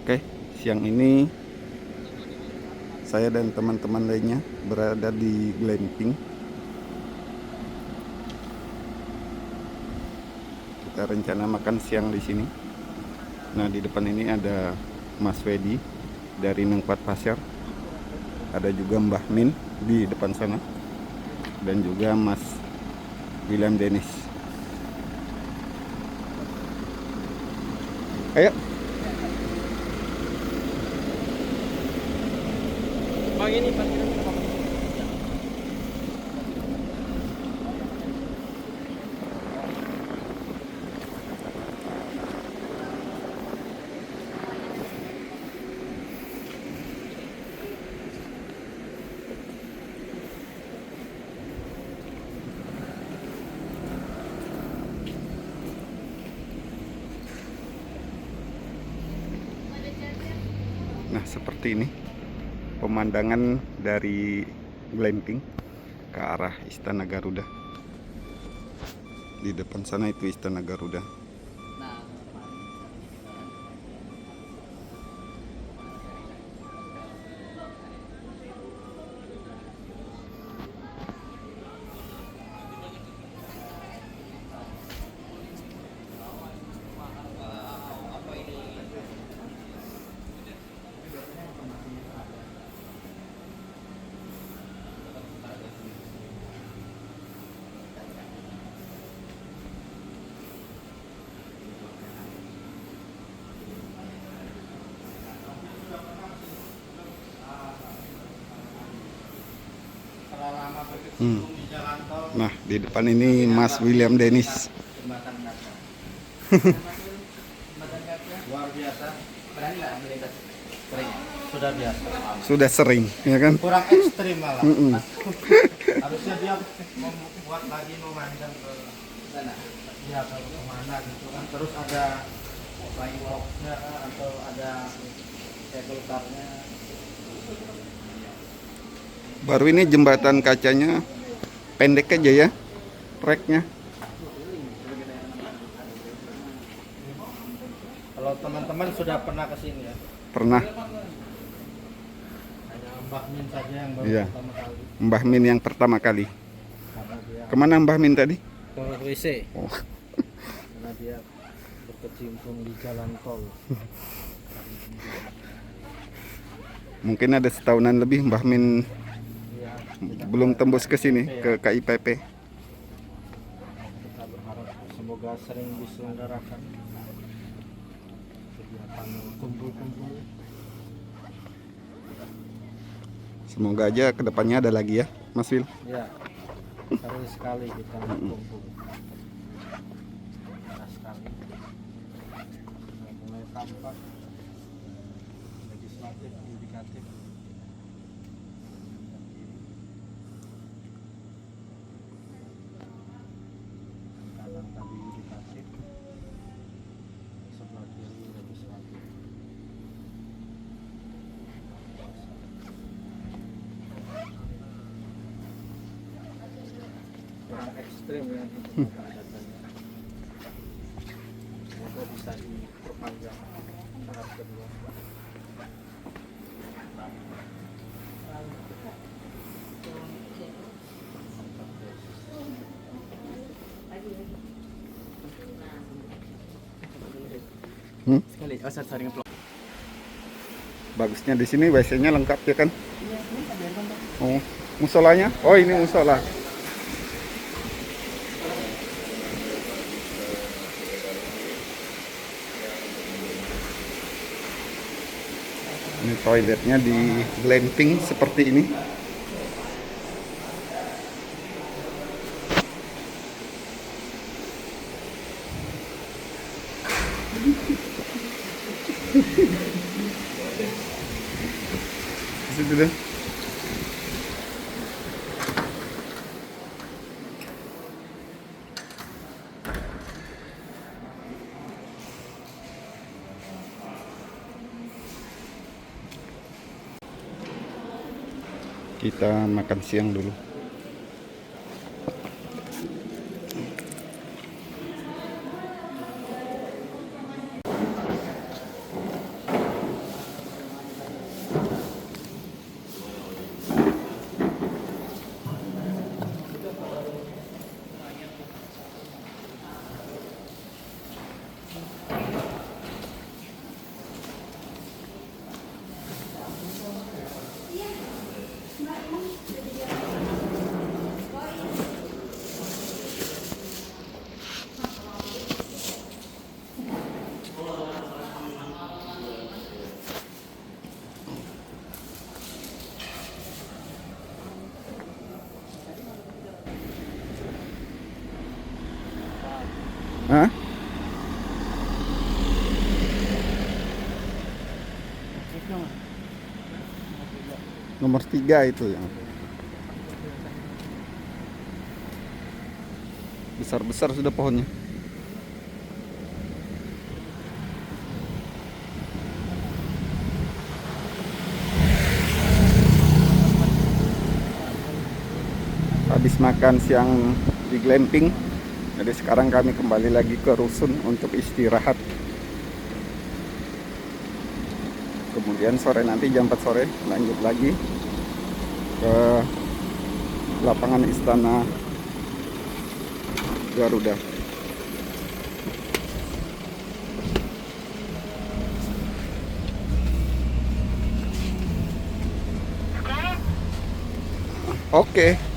Oke, siang ini saya dan teman-teman lainnya berada di glamping. Kita rencana makan siang di sini. Nah, di depan ini ada Mas Wedi dari Nengpat Pasar. Ada juga Mbah Min di depan sana. Dan juga Mas William Dennis. Ayo. Bang, ini parkiran berapa? Nah, seperti ini pemandangan dari glamping ke arah Istana Garuda. Di depan sana itu Istana Garuda. Nah, di depan ini Mas William Dennis. Jembatan kaca. Jembatan kaca luar biasa. Berani nggak melintas? Sering. Sudah biasa. Sudah sering, ya kan? Kurang ekstrim malah. Harusnya dia membuat lagi memandang ke sana. Ya kalau kemana gitu kan. Terus ada sidewalk-nya atau ada cable car-nya. Baru ini jembatan kacanya pendek aja ya, treknya. Kalau teman-teman sudah pernah ke sini ya? Pernah. Hanya Mbah Min saja yang baru Iya. pertama kali. Mbah Min yang pertama kali. Karena dia Kemana Mbah Min tadi? ke WC. Oh. Karena dia berkecimpung di jalan tol. Mungkin ada setahunan lebih Mbah Min Ya, belum tembus ke sini, ke KIPP. kita berharap semoga sering diselenggarakan kegiatan kumpul-kumpul. Semoga aja kedepannya ada lagi ya, Mas Wil. Ya, seru sekali kita kumpul. Nah, sekali. Mulai tampak legislatif, yudikatif. Kanan tadi yudikatif, sebelah kiri legislatif. Kurang ekstrim ya untuk datanya. Semoga bisa diperpanjang tahap kedua. Sekali, saring vlog. Bagusnya di sini WC-nya lengkap ya kan? Oh, musolanya? Oh, ini musola. Ini toiletnya di glamping seperti ini. Di situ deh. Kita makan siang dulu. Hah? Nomor 3 itu yang besar-besar sudah pohonnya. Habis makan siang di glamping, jadi sekarang kami kembali lagi ke rusun untuk istirahat. Kemudian sore nanti jam 4 sore lanjut lagi ke lapangan Istana Garuda. Oke.